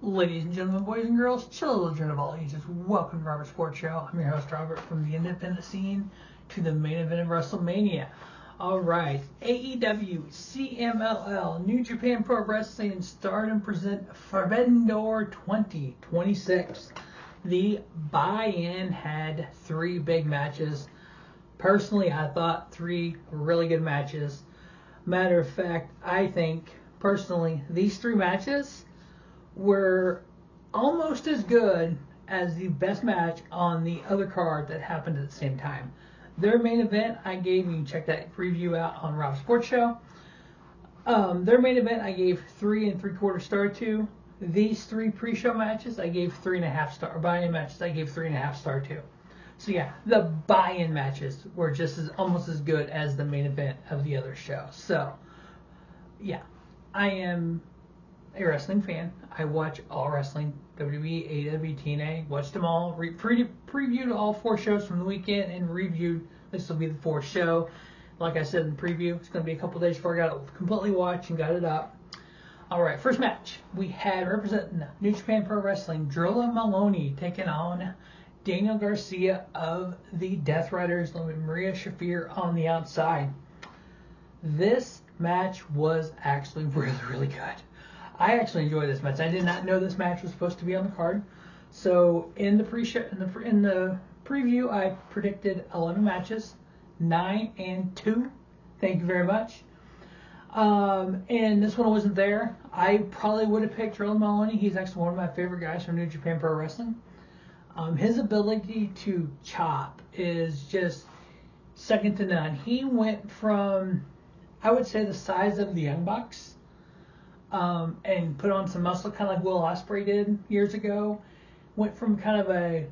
Ladies and gentlemen, boys and girls, children of all ages, welcome to Robert's Sports Show. I'm your host, Robert, from the independent scene to the main event of WrestleMania. Alright, AEW, CMLL, New Japan Pro Wrestling, and Stardom present Forbidden Door 2026. The buy-in had 3 big matches. Personally, I thought 3 really good matches. Matter of fact, I think, personally, these 3 matches were almost as good as the best match on the other card that happened at the same time. Their main event, I gave, you can check that preview out on Rob's Sports Show. Their main event, I gave 3 3/4 star to. These 3 pre-show matches, I gave 3.5 star. Buy-in matches, I gave 3.5 star to. So yeah, the buy-in matches were just almost as good as the main event of the other show. So yeah, I am a wrestling fan. I watch all wrestling, WWE, AEW, TNA, watched them all, previewed all 4 shows from the weekend, and reviewed, this will be the 4th show. Like I said in the preview, it's going to be a couple days before I got it completely watched and got it up. Alright, first match, we had representing New Japan Pro Wrestling, Drilla Moloney taking on Daniel Garcia of the Death Riders, with Maria Shafir on the outside. This match was actually really, really good. I actually enjoyed this match. I did not know this match was supposed to be on the card. So in the in the preview, I predicted 11 matches, 9 and 2. Thank you very much. And this one wasn't there. I probably would have picked Drilla Moloney. He's actually one of my favorite guys from New Japan Pro Wrestling. His ability to chop is just second to none. He went from, I would say, the size of the Young Bucks, and put on some muscle, kind of like Will Ospreay did years ago. Went from kind of a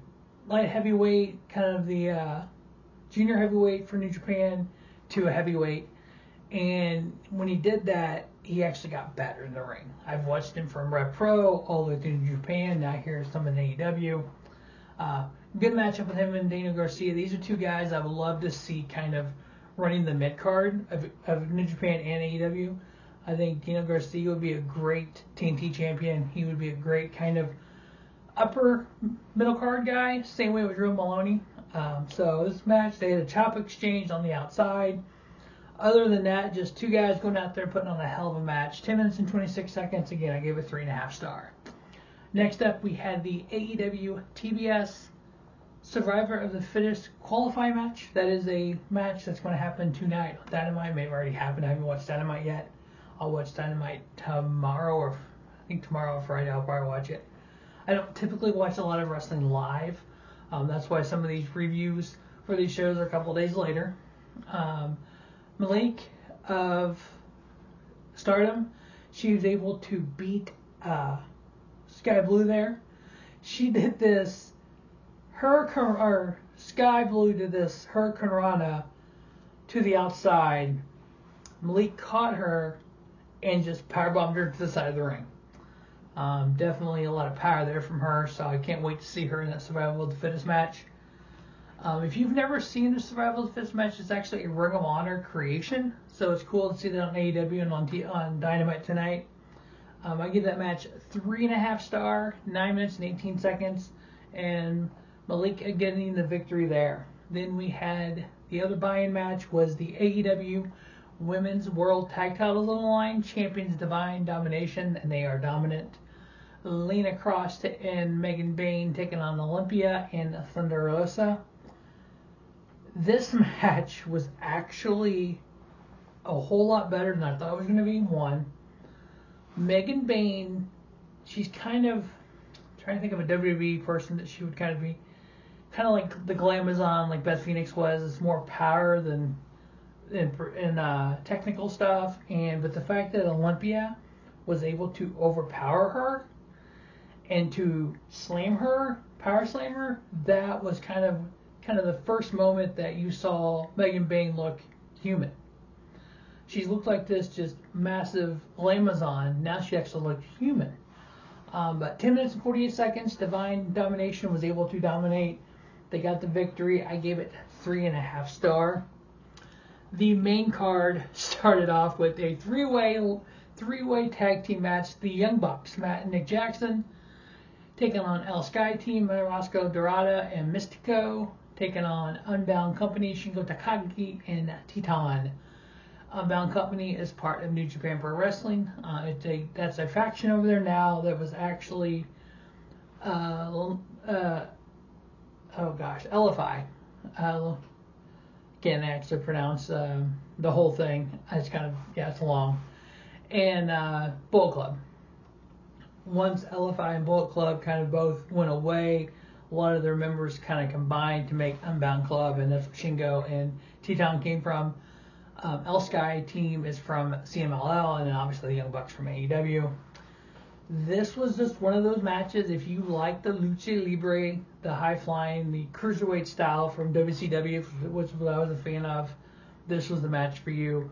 light heavyweight, kind of the junior heavyweight for New Japan, to a heavyweight. And when he did that, he actually got better in the ring. I've watched him from Rev Pro all the way through New Japan. Now here's some in AEW. Good matchup with him and Daniel Garcia. These are 2 guys I would love to see kind of running the mid card of New Japan and AEW. I think Daniel Garcia would be a great TNT champion. He would be a great kind of upper middle card guy. Same way with Drilla Moloney. So this match, they had a chop exchange on the outside. Other than that, just 2 guys going out there putting on a hell of a match. 10 minutes and 26 seconds. Again, I gave it 3.5 star. Next up, we had the AEW TBS Survivor of the Fittest qualifying match. That is a match that's going to happen tonight on Dynamite. May have already happened. I haven't watched Dynamite yet. I'll watch Dynamite tomorrow, or I think tomorrow or Friday I'll probably watch it. I don't typically watch a lot of wrestling live. That's why some of these reviews for these shows are a couple days later. Malik of Stardom, she was able to beat Skye Blue there. She did this Skye Blue did this Hurricane Rana to the outside. Malik caught her and just powerbombed her to the side of the ring. Definitely a lot of power there from her, so I can't wait to see her in that Survival of the Fittest match. If you've never seen the Survival of the Fittest match, it's actually a Ring of Honor creation, so it's cool to see that on AEW and on Dynamite tonight. I give that match 3.5 star, 9 minutes and 18 seconds, and Malik getting the victory there. Then we had the other buy-in match was the AEW Women's World Tag Titles on the line. Champions Divine Domination, and they are dominant. Lena, Kross and Megan Bayne taking on Olympia and Thunder Rosa. This match was actually a whole lot better than I thought it was going to be. One, Megan Bayne, she's kind of, I'm trying to think of a WWE person that she would kind of be, kind of like the Glamazon, like Beth Phoenix was. It's more power than in technical stuff, but the fact that Olympia was able to overpower her and to slam her, power slam her, that was kind of the first moment that you saw Megan Bayne look human. She looked like this just massive Glamazon. Now she actually looked human. But 10 minutes and 48 seconds, Divine Domination was able to dominate. They got the victory. I gave it 3.5 star. The main card started off with a three-way tag team match. The Young Bucks, Matt and Nick Jackson, taking on El Skye team, Roscoe, Dorada, and Mistico, taking on Unbound Company, Shingo, Takagi, and Titan. Unbound Company is part of New Japan Pro Wrestling. That's a faction over there now that was actually, LFI. Can't actually pronounce the whole thing. It's kind of, it's long. And Bullet Club. Once LFI and Bullet Club kind of both went away, a lot of their members kind of combined to make Unbound Club, and that's where Shingo and Titan came from. El Skye team is from CMLL, and then obviously the Young Bucks from AEW. This was just one of those matches. If you like the lucha libre, the high flying, the cruiserweight style from WCW, which I was a fan of, this was the match for you.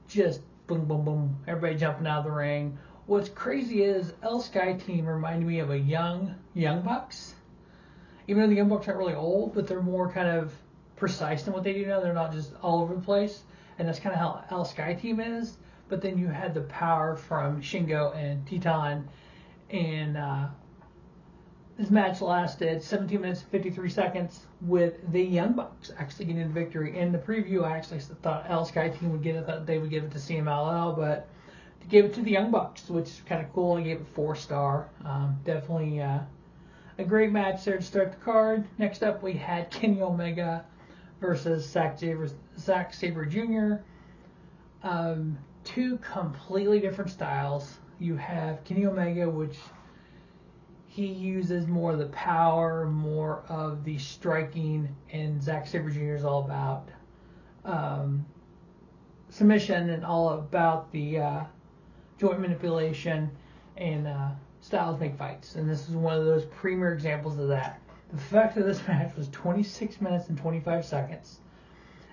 Just boom, boom, boom, everybody jumping out of the ring. What's crazy is El Skye team reminded me of a Young Bucks. Even though the Young Bucks aren't really old, but they're more kind of precise in what they do now. They're not just all over the place. And that's kind of how El Skye team is. But then you had the power from Shingo and Titan. And this match lasted 17 minutes and 53 seconds with the Young Bucks actually getting the victory. In the preview, I actually thought El Skye team would get it. Thought they would give it to CMLL, but they gave it to the Young Bucks, which is kind of cool. I gave it 4-star. Definitely a great match there to start the card. Next up, we had Kenny Omega versus Zack Sabre Jr. Two completely different styles. You have Kenny Omega, which he uses more of the power, more of the striking, and Zack Sabre Jr. is all about submission and all about the joint manipulation and styles make fights. And this is one of those premier examples of that. The fact that this match was 26 minutes and 25 seconds.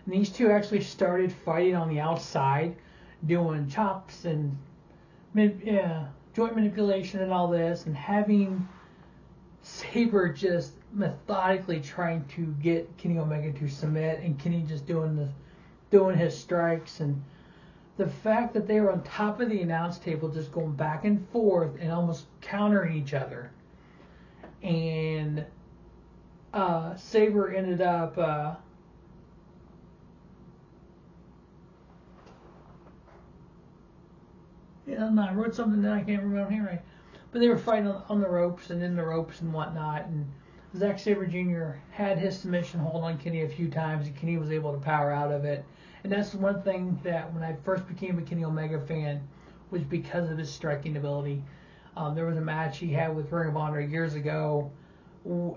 And these two actually started fighting on the outside, doing chops and joint manipulation and all this, and having Sabre just methodically trying to get Kenny Omega to submit, and Kenny just doing his strikes. And the fact that they were on top of the announce table just going back and forth and almost countering each other. And Sabre ended up I wrote something that I can't remember here right. But they were fighting on the ropes and in the ropes and whatnot. And Zack Sabre Jr. had his submission hold on Kenny a few times, and Kenny was able to power out of it. And that's one thing that when I first became a Kenny Omega fan was because of his striking ability. There was a match he had with Ring of Honor years ago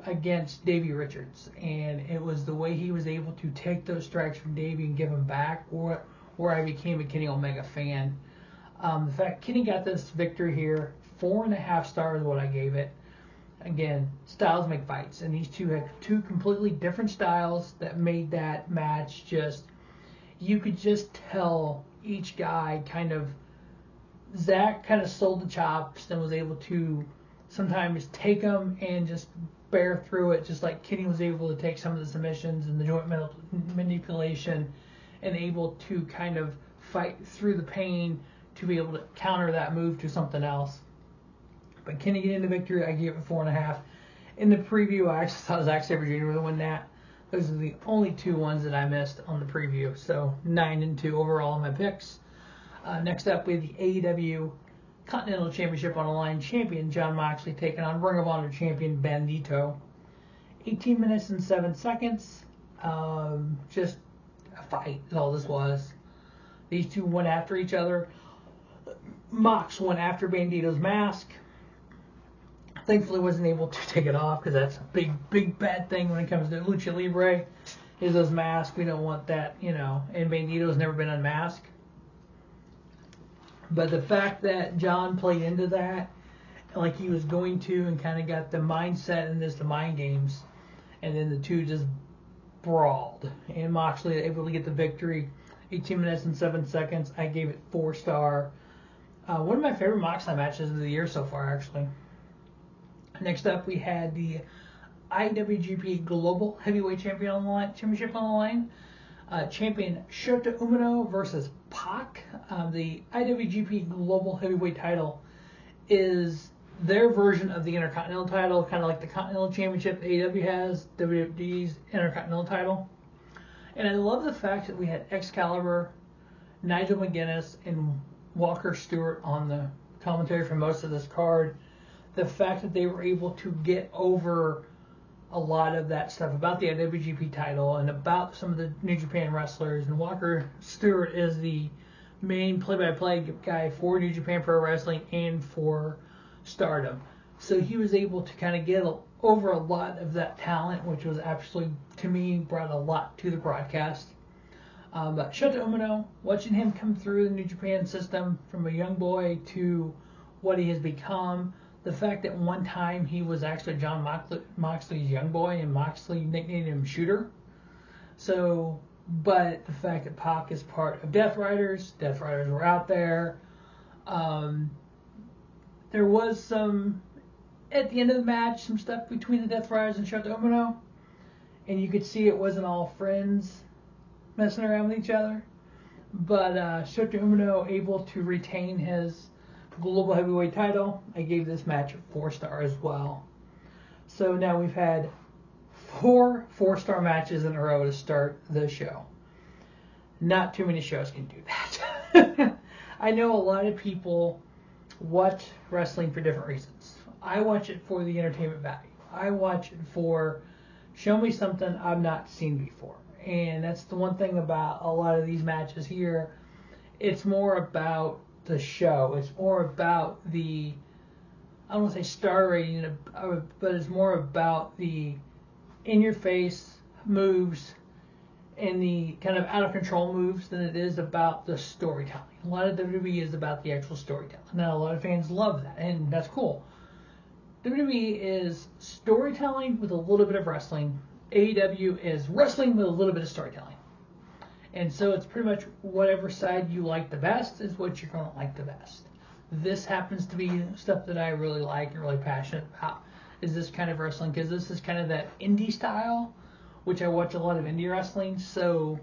against Davey Richards, and it was the way he was able to take those strikes from Davey and give them back where I became a Kenny Omega fan. The fact Kenny got this victory here, 4.5 stars is what I gave it. Again, styles make fights, and these two had two completely different styles that made that match just, you could just tell each guy kind of, Zack kind of sold the chops and was able to sometimes take them and just bear through it, just like Kenny was able to take some of the submissions and the joint manipulation and able to kind of fight through the pain to be able to counter that move to something else. But Kenny getting the victory, I gave it 4.5. In the preview, I actually thought Zack Sabre Jr. would win that. Those are the only two ones that I missed on the preview. So 9 and 2 overall in my picks. Next up, we have the AEW Continental Championship on the line. Champion Jon Moxley taking on Ring of Honor champion Bandido. 18 minutes and 7 seconds. Just a fight is all this was. These two went after each other. Mox went after Bandido's mask. Thankfully wasn't able to take it off, because that's a big bad thing when it comes to Lucha Libre, is those masks. We don't want that, and Bandido's never been unmasked. But the fact that Jon played into that, like he was going to, and kind of got the mindset and the mind games, and then the two just brawled. And Moxley able to get the victory, 18 minutes and 7 seconds. I gave it 4-star. One of my favorite Moxley matches of the year so far, actually. Next up, we had the IWGP Global Heavyweight Championship on the line. Champion Shota Umino versus Pac. The IWGP Global Heavyweight title is their version of the Intercontinental title, kind of like the Continental Championship AEW has, WWE's Intercontinental title. And I love the fact that we had Excalibur, Nigel McGuinness, and Walker Stewart on the commentary for most of this card. The fact that they were able to get over a lot of that stuff about the IWGP title and about some of the New Japan wrestlers. And Walker Stewart is the main play-by-play guy for New Japan Pro Wrestling and for Stardom. So he was able to kind of get over a lot of that talent, which was absolutely, to me, brought a lot to the broadcast. But Shota Umino, watching him come through the New Japan system from a young boy to what he has become, the fact that one time he was actually Jon Moxley's young boy and Moxley nicknamed him Shooter. So, but the fact that Pac is part of Death Riders were out there. There was some, at the end of the match, some stuff between the Death Riders and Shota Umino, and you could see it wasn't all friends messing around with each other. But Shota Umino able to retain his Global Heavyweight title. I gave this match a 4-star as well. So now we've had 4 4-star matches in a row to start the show. Not too many shows can do that. I know a lot of people watch wrestling for different reasons. I watch it for the entertainment value. I watch it for show me something I've not seen before. And that's the one thing about a lot of these matches here. It's more about the show. It's more about the, I don't want to say star rating, but it's more about the in-your-face moves and the kind of out-of-control moves than it is about the storytelling. A lot of WWE is about the actual storytelling. Now, a lot of fans love that, and that's cool. WWE is storytelling with a little bit of wrestling. AEW is wrestling with a little bit of storytelling. And so it's pretty much whatever side you like the best is what you're going to like the best. This happens to be stuff that I really like and really passionate about, is this kind of wrestling, because this is kind of that indie style, which I watch a lot of indie wrestling. So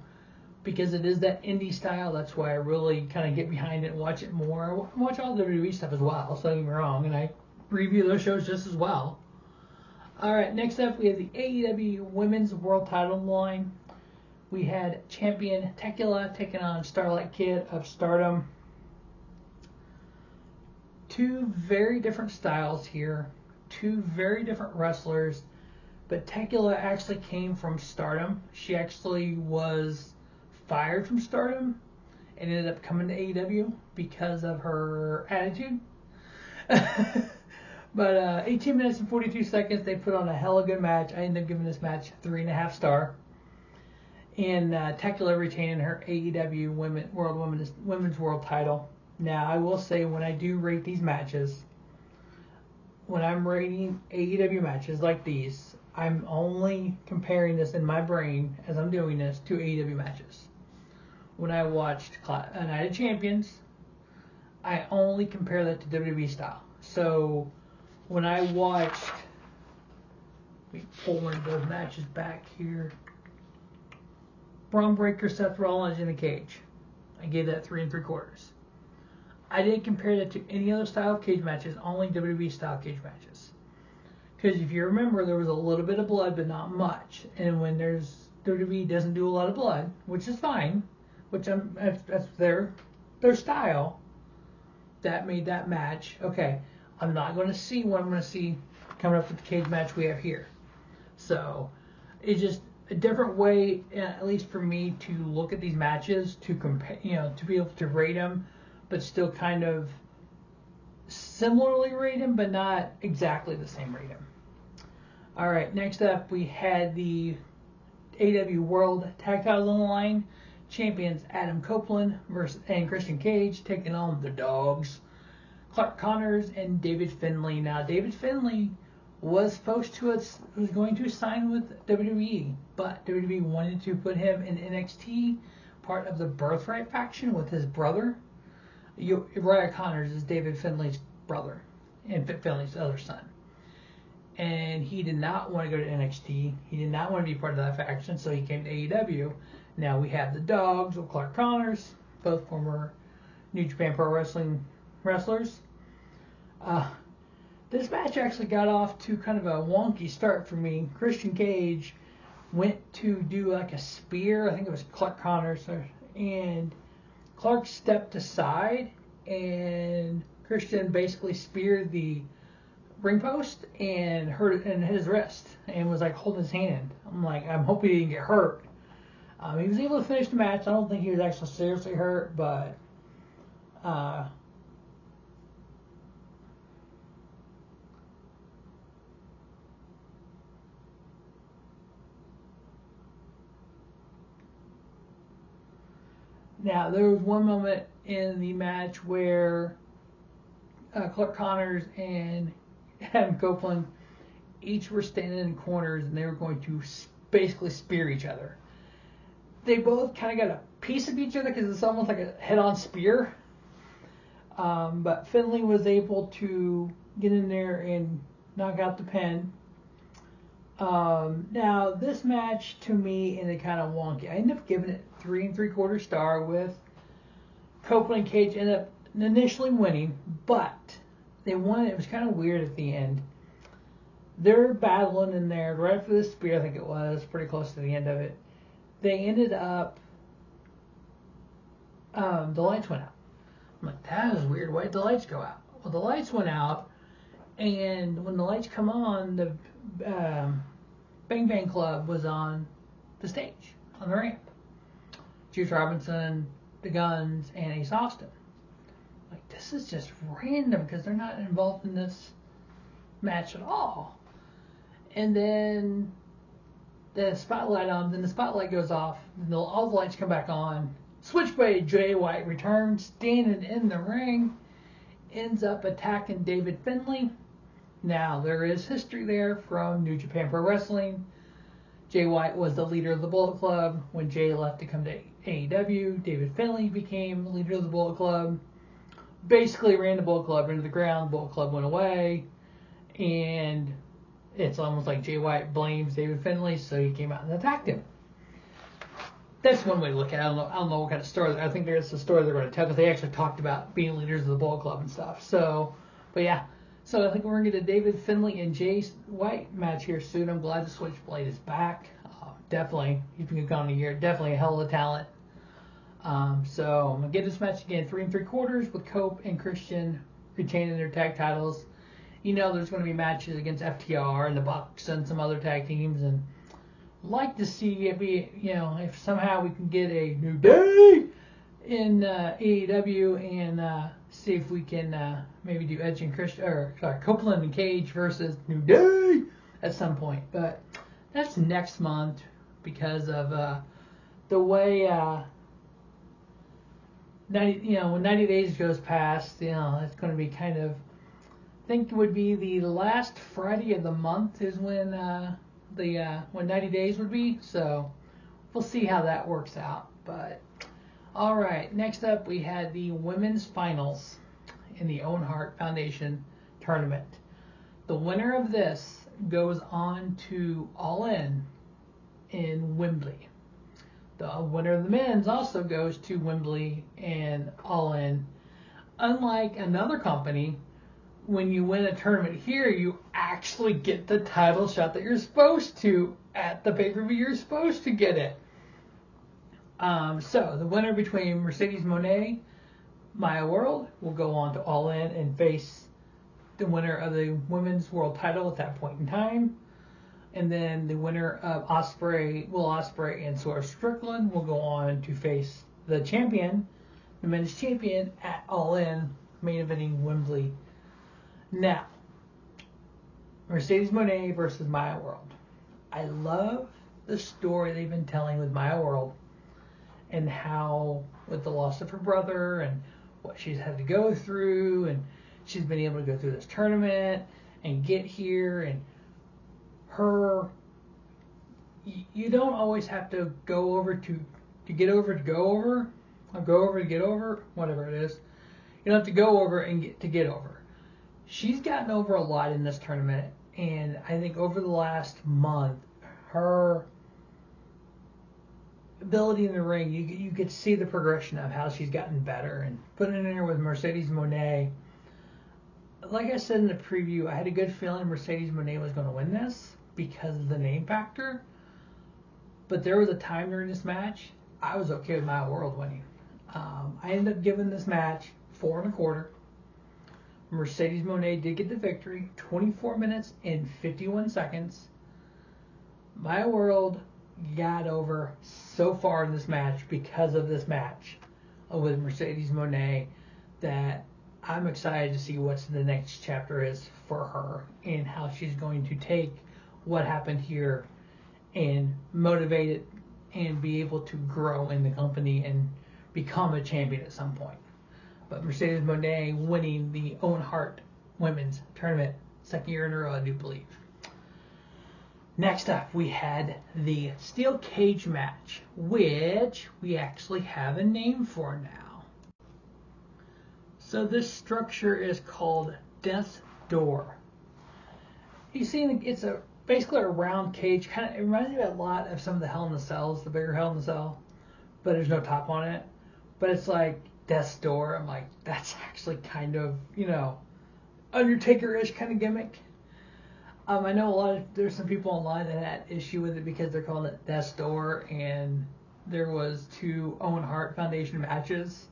because it is that indie style, that's why I really kind of get behind it and watch it more. I watch all the WWE stuff as well, so don't get me wrong, and I review those shows just as well. All right, next up we have the AEW Women's World Title on the line. We had champion Thekla taking on Starlight Kid of Stardom. 2 very different styles here. 2 very different wrestlers. But Thekla actually came from Stardom. She actually was fired from Stardom and ended up coming to AEW because of her attitude. But 18 minutes and 42 seconds, they put on a hella good match. I ended up giving this match 3.5 star. And Thekla retaining her AEW Women's World title. Now, I will say, when I do rate these matches, when I'm rating AEW matches like these, I'm only comparing this in my brain, as I'm doing this, to AEW matches. When I watched a Night of Champions, I only compare that to WWE style. So, when I watched, let me pull one of those matches back here. Braun Breaker, Seth Rollins in a cage. I gave that 3 3/4. I didn't compare that to any other style of cage matches, only WWE style cage matches. Because if you remember, there was a little bit of blood, but not much. And when WWE doesn't do a lot of blood, which is fine, that's their style, that made that match. Okay, I'm not going to see what I'm going to see coming up with the cage match we have here. So it's just a different way, at least for me, to look at these matches, to compare, to be able to rate them, but still kind of similarly rate them, but not exactly the same rate them. All right, next up we had the AEW World Tag Titles on the line. Champions Adam Copeland and Christian Cage taking on the Dogs, Clark Connors and David Finlay. Now, David Finlay was going to sign with WWE, but WWE wanted to put him in NXT, part of the Birthright faction with his brother. Uriah Connors is David Finlay's brother and Finlay's other son. And he did not want to go to NXT. He did not want to be part of that faction, so he came to AEW. Now we have the Dogs with Clark Connors, both former New Japan Pro Wrestling wrestlers. This match actually got off to kind of a wonky start for me. Christian Cage went to do like a spear. I think it was Clark Connors, and Clark stepped aside, and Christian basically speared the ring post and hurt and hit his wrist, and was like holding his hand. I'm like, I'm hoping he didn't get hurt. He was able to finish the match. I don't think he was actually seriously hurt, but now there was one moment in the match where Clark Connors and Adam Copeland each were standing in corners, and they were going to basically spear each other. They both kind of got a piece of each other because it's almost like a head-on spear. But Finlay was able to get in there and knock out the pin. Now, this match, to me, ended kind of wonky. I ended up giving it 3 3/4 star, with Copeland and Cage ended up initially winning, but they won. It was kind of weird at the end. They're battling in there right after the spear, I think it was, pretty close to the end of it. They ended up, the lights went out. I'm like, that is weird. Why did the lights go out? Well, the lights went out, and when the lights come on, the Bang Bang Club was on the stage, on the ramp. Juice Robinson, the Guns, and Ace Austin. Like, this is just random because they're not involved in this match at all. And then the spotlight on, then the spotlight goes off, and all the lights come back on. Switchblade Jay White returns, standing in the ring, ends up attacking David Finlay. Now, there is history there from New Japan Pro Wrestling. Jay White was the leader of the Bullet Club. When Jay left to come to AEW, David Finlay became the leader of the Bullet Club. Basically ran the Bullet Club into the ground. The Bullet Club went away. And it's almost like Jay White blames David Finlay, so he came out and attacked him. That's one way to look at it. I don't know what kind of story. I think there's a story they're going to tell, because they actually talked about being leaders of the Bullet Club and stuff. So, but yeah. So I think we're going to get a David Finlay and Jay White match here soon. I'm glad the Switchblade is back. Definitely, he's been gone a year. Definitely a hell of a talent. So I'm going to get this match again, 3 3/4, with Cope and Christian retaining their tag titles. You know, there's going to be matches against FTR and the Bucks and some other tag teams, and I'd like to see if somehow we can get a New Day in AEW, and see if we can maybe do Edge and Copeland and Cage versus New Day at some point. But that's next month, because of the way when 90 days goes past, it's going to be kind of, I think it would be the last Friday of the month is when when 90 days would be. So we'll see how that works out. But all right, next up we had the women's finals in the Owen Hart Foundation tournament. The winner of this goes on to All in Wembley. The winner of the men's also goes to Wembley and All In. Unlike another company, when you win a tournament here, you actually get the title shot that you're supposed to at the pay-per-view. You're supposed to get it. So the winner between Mercedes Moné, Maya World, will go on to All In and face the winner of the women's world title at that point in time. And then the winner of Will Ospreay and Swerve Strickland will go on to face the champion, the men's champion, at All In, main eventing Wembley. Now, Mercedes Moné versus Maya World. I love the story they've been telling with Maya World, and how, with the loss of her brother and what she's had to go through, and she's been able to go through this tournament and get here, and you don't always have to go over to get over to go over, or go over to get over, whatever it is. You don't have to go over and get over. She's gotten over a lot in this tournament, and I think over the last month, her ability in the ring, you could see the progression of how she's gotten better. And putting in her with Mercedes Moné, like I said in the preview, I had a good feeling Mercedes Moné was going to win this because of the name factor. But there was a time during this match I was okay with my world winning. I ended up giving this match 4.25. Mercedes Moné did get the victory, 24 minutes and 51 seconds. My world got over so far in this match because of this match with Mercedes Moné that I'm excited to see what the next chapter is for her and how she's going to take what happened here and motivate it and be able to grow in the company and become a champion at some point. But Mercedes Moné winning the Owen Hart Women's Tournament, second year in a row, I do believe. Next up, we had the Steel Cage match, which we actually have a name for now. So this structure is called Death's Door. You see, it's basically a round cage. It reminds me a lot of some of the Hell in the Cells, the bigger Hell in the Cell, but there's no top on it. But it's like Death's Door. I'm like, that's actually kind of, Undertaker-ish kind of gimmick. I know there's some people online that had issue with it because they're calling it Death's Door, and there was 2 Owen Hart Foundation matches.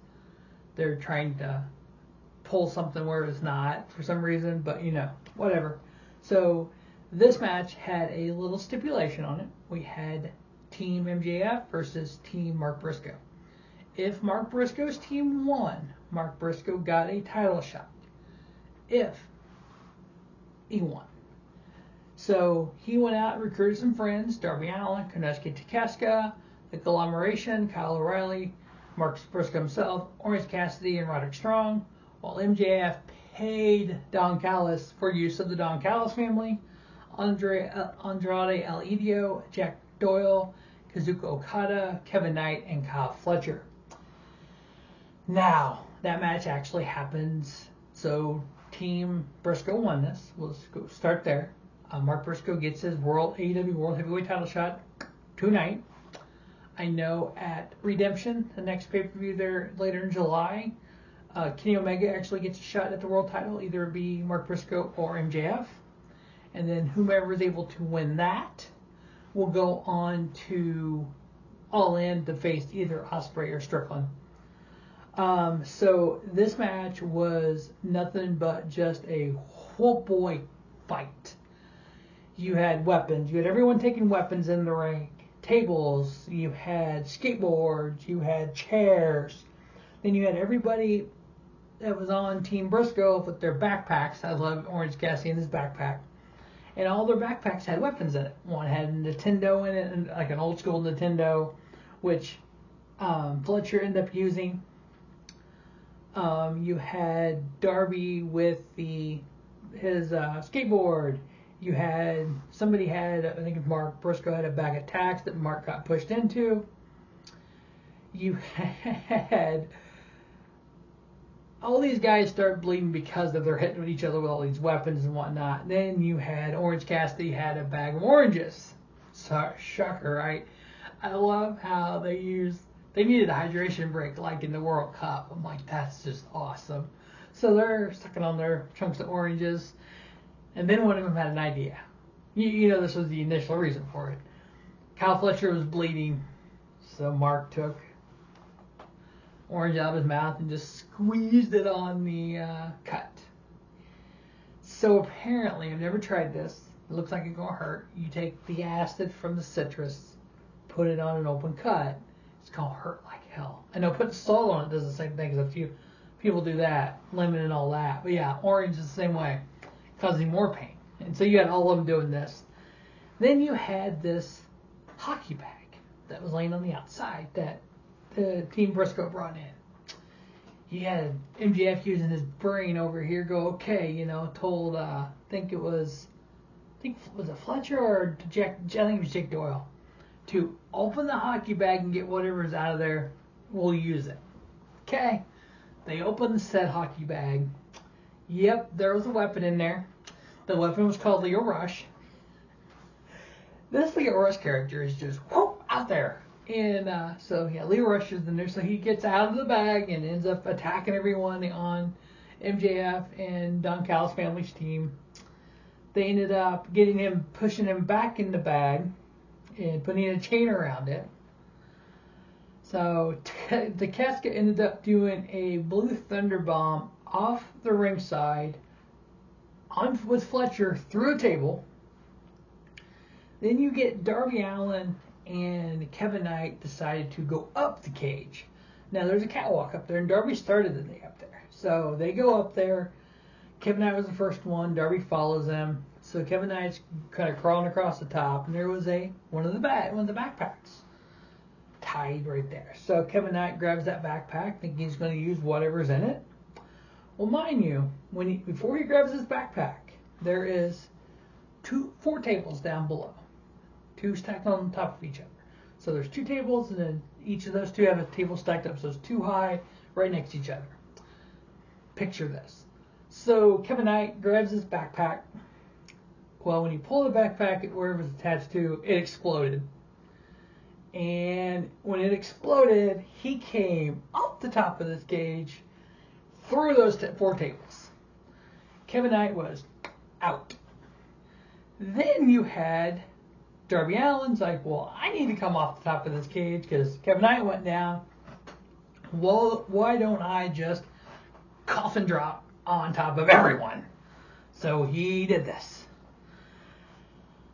They're trying to pull something where it's not for some reason, but whatever. So this match had a little stipulation on it. We had Team MJF versus Team Mark Briscoe. If Mark Briscoe's team won, Mark Briscoe got a title shot. If he won. So he went out and recruited some friends, Darby Allin, Konosuke Takeshita, The Conglomeration, Kyle O'Reilly, Mark Briscoe himself, Orange Cassidy, and Roderick Strong, while MJF paid Don Callis for use of the Don Callis family, Andrade El Idolo, Jack Doyle, Kazuka Okada, Kevin Knight, and Kyle Fletcher. Now, that match actually happens, so Team Briscoe won this. We'll go start there. Mark Briscoe gets his AEW World Heavyweight title shot tonight. I know at Redemption, the next pay-per-view there later in July, Kenny Omega actually gets a shot at the world title, either it be Mark Briscoe or MJF. And then whomever is able to win that will go on to All In to face either Ospreay or Strickland. So this match was nothing but just a whole boy fight. You had weapons. You had everyone taking weapons in the ring. Tables. You had skateboards. You had chairs. Then you had everybody that was on Team Briscoe with their backpacks. I love Orange Cassidy and his backpack. And all their backpacks had weapons in it. One had a Nintendo in it, and like an old school Nintendo, which Fletcher ended up using. You had Darby with his skateboard. You had I think Mark Briscoe had a bag of tacks that Mark got pushed into. You had all these guys start bleeding because of they're hitting each other with all these weapons and whatnot. Then you had Orange Cassidy had a bag of oranges. Shocker, right? I love how they needed a hydration break like in the World Cup. I'm like, that's just awesome. So they're sucking on their chunks of oranges. And then one of them had an idea. This was the initial reason for it. Kyle Fletcher was bleeding, so Mark took orange out of his mouth and just squeezed it on the cut. So apparently, I've never tried this. It looks like it's going to hurt. You take the acid from the citrus, put it on an open cut. It's going to hurt like hell. I know putting salt on it does the same thing, because a few people do that, lemon and all that. But yeah, orange is the same way, causing more pain. And so you had all of them doing this. Then you had this hockey bag that was laying on the outside that the Team Briscoe brought in. You had MJF using his brain over here, told, was it Fletcher or Jack? I think it was Jake Doyle, to open the hockey bag and get whatever's out of there. We'll use it. Okay. They opened the said hockey bag. Yep, there was a weapon in there. The weapon was called Leo Rush. This Leo Rush character is just out there. And Leo Rush is in there, so he gets out of the bag and ends up attacking everyone on MJF and Don Callis family's team. They ended up pushing him back in the bag and putting a chain around it. So the casket ended up doing a Blue Thunder Bomb off the ringside with Fletcher through a table. Then you get Darby Allin and Kevin Knight decided to go up the cage. Now there's a catwalk up there, and Darby started the day up there. So they go up there. Kevin Knight was the first one. Darby follows them. So Kevin Knight's kind of crawling across the top, and there was one of the backpacks tied right there. So Kevin Knight grabs that backpack, thinking he's going to use whatever's in it. Well, mind you, before he grabs his backpack, there is 4 tables down below, 2 stacked on top of each other. So there's 2 tables, and then each of those 2 have a table stacked up, so it's 2 high, right next to each other. Picture this. So Kevin Knight grabs his backpack. Well, when he pulled the backpack, wherever it was attached to, it exploded. And when it exploded, he came up the top of this cage through those 4 tables. Kevin Knight was out. Then you had Darby Allin's like, well, I need to come off the top of this cage because Kevin Knight went down. Well, why don't I just coffin drop on top of everyone? So he did this.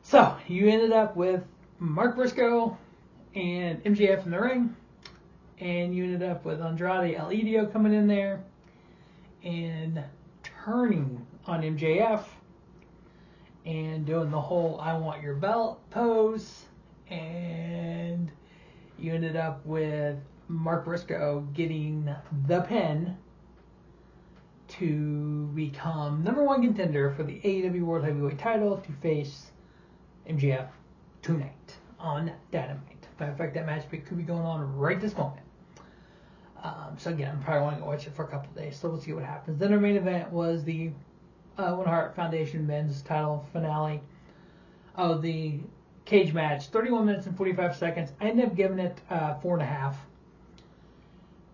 So you ended up with Mark Briscoe and MJF in the ring, and you ended up with Andrade El Idolo coming in there and turning on MJF and doing the whole I want your belt pose, and you ended up with Mark Briscoe getting the pin to become #1 contender for the AEW World Heavyweight title to face MJF tonight on Dynamite. Matter of fact, that match could be going on right this moment. So again, I'm probably going to watch it for a couple of days, so we'll see what happens. Then our main event was the Hart Foundation men's title finale of the cage match. 31 minutes and 45 seconds. I ended up giving it 4.5.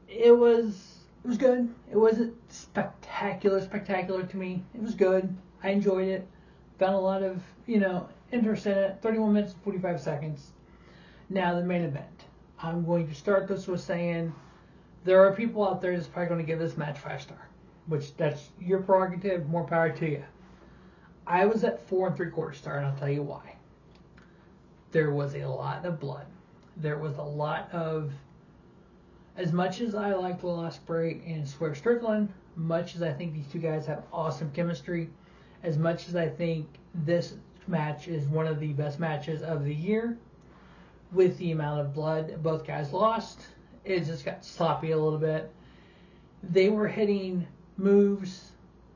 It was good. It wasn't spectacular to me. It was good. I enjoyed it. Found a lot of, interest in it. 31 minutes and 45 seconds. Now the main event. I'm going to start this with saying there are people out there that's probably going to give this match 5-star, which that's your prerogative. More power to you. I was at 4 3/4 star, and I'll tell you why. There was a lot of blood. There was a lot of, as much as I like Will Ospreay and Swerve Strickland, much as I think these 2 guys have awesome chemistry, as much as I think this match is one of the best matches of the year, with the amount of blood both guys lost, it just got sloppy a little bit. They were hitting moves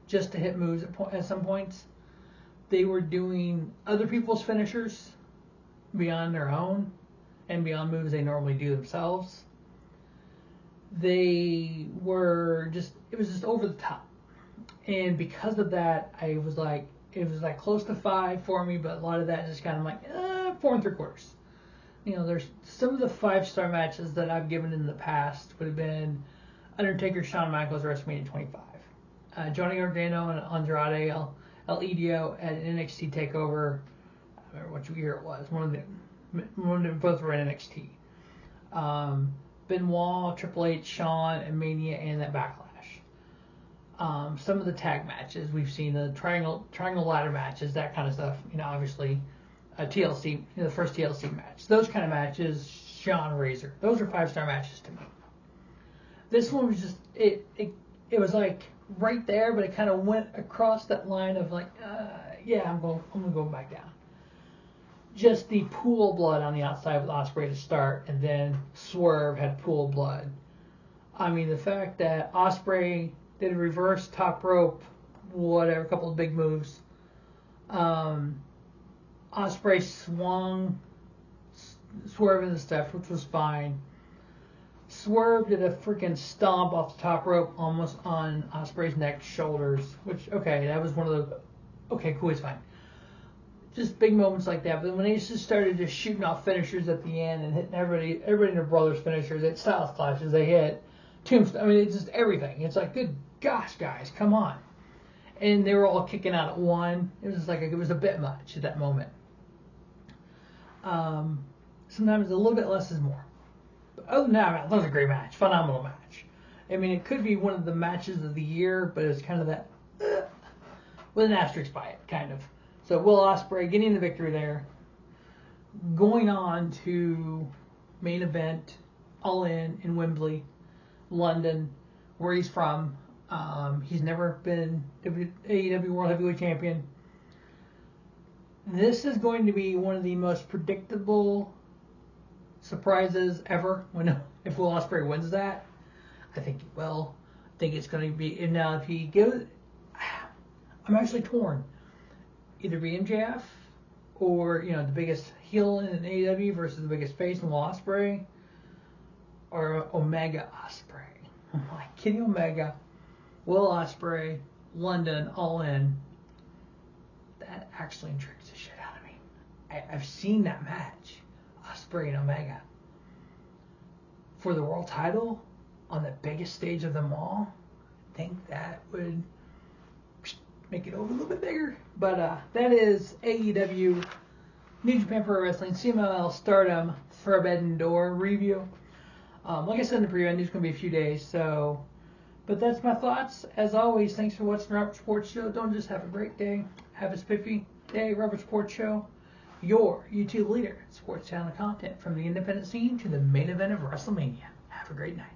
just to hit moves at some points. They were doing other people's finishers beyond their own and beyond moves they normally do themselves. It was just over the top. And because of that, it was like close to 5 for me, but a lot of that just kind of like 4 3/4. There's some of the 5-star matches that I've given in the past would have been Undertaker, Shawn Michaels, WrestleMania 25. Johnny Gargano and Andrade El Idolo at NXT TakeOver. I don't remember which year it was. One of them both were in NXT. Benoit, Triple H, Shawn, and Mania, and that Backlash. Some of the tag matches we've seen, the triangle ladder matches, that kind of stuff. Obviously, TLC, the first TLC match. Those kind of matches, Shawn Razor. Those are 5-star matches to me. This one was just it was like right there, but it kind of went across that line of like, I'm going to go back down. Just the pool of blood on the outside with Ospreay to start, and then Swerve had pool of blood. I mean, the fact that Ospreay did a reverse top rope, whatever, a couple of big moves. Ospreay swung Swerve into stuff, which was fine. Swerve did a freaking stomp off the top rope almost on Ospreay's neck, shoulders, which, okay, that was one of the, okay, cool, it's fine. Just big moments like that. But then when they just started just shooting off finishers at the end and hitting everybody and their brothers' finishers, it styles clashes, they hit tombstone. I mean, it's just everything. It's like, good gosh, guys, come on. And they were all kicking out at one. It was just like, it was a bit much at that moment. Sometimes a little bit less is more. But other than that, that was a great match. Phenomenal match. I mean, it could be one of the matches of the year, but it was kind of that, with an asterisk by it, kind of. So Will Ospreay getting the victory there. Going on to main event, All In Wembley, London, where he's from. He's never been AEW World Heavyweight Champion. This is going to be one of the most predictable surprises ever if Will Ospreay wins that. I think he will. I think it's going to be, and now if he goes, I'm actually torn. Either be MJF or, the biggest heel in AEW versus the biggest face in Will Ospreay, or Omega Ospreay. Like Kenny Omega, Will Ospreay, London, All In. That actually intrigues the shit out of me. I've seen that match, Ospreay and Omega, for the world title on the biggest stage of them all. I think that would make it over a little bit bigger. But that is AEW, New Japan Pro Wrestling, CMLL Stardom Forbidden Door review. Like I said in the preview, I knew it's going to be a few days. But that's my thoughts. As always, thanks for watching the Robert Sports Show. Don't just have a great day. Have a spiffy day. Robert Sports Show, your YouTube leader, sports channel content from the independent scene to the main event of WrestleMania. Have a great night.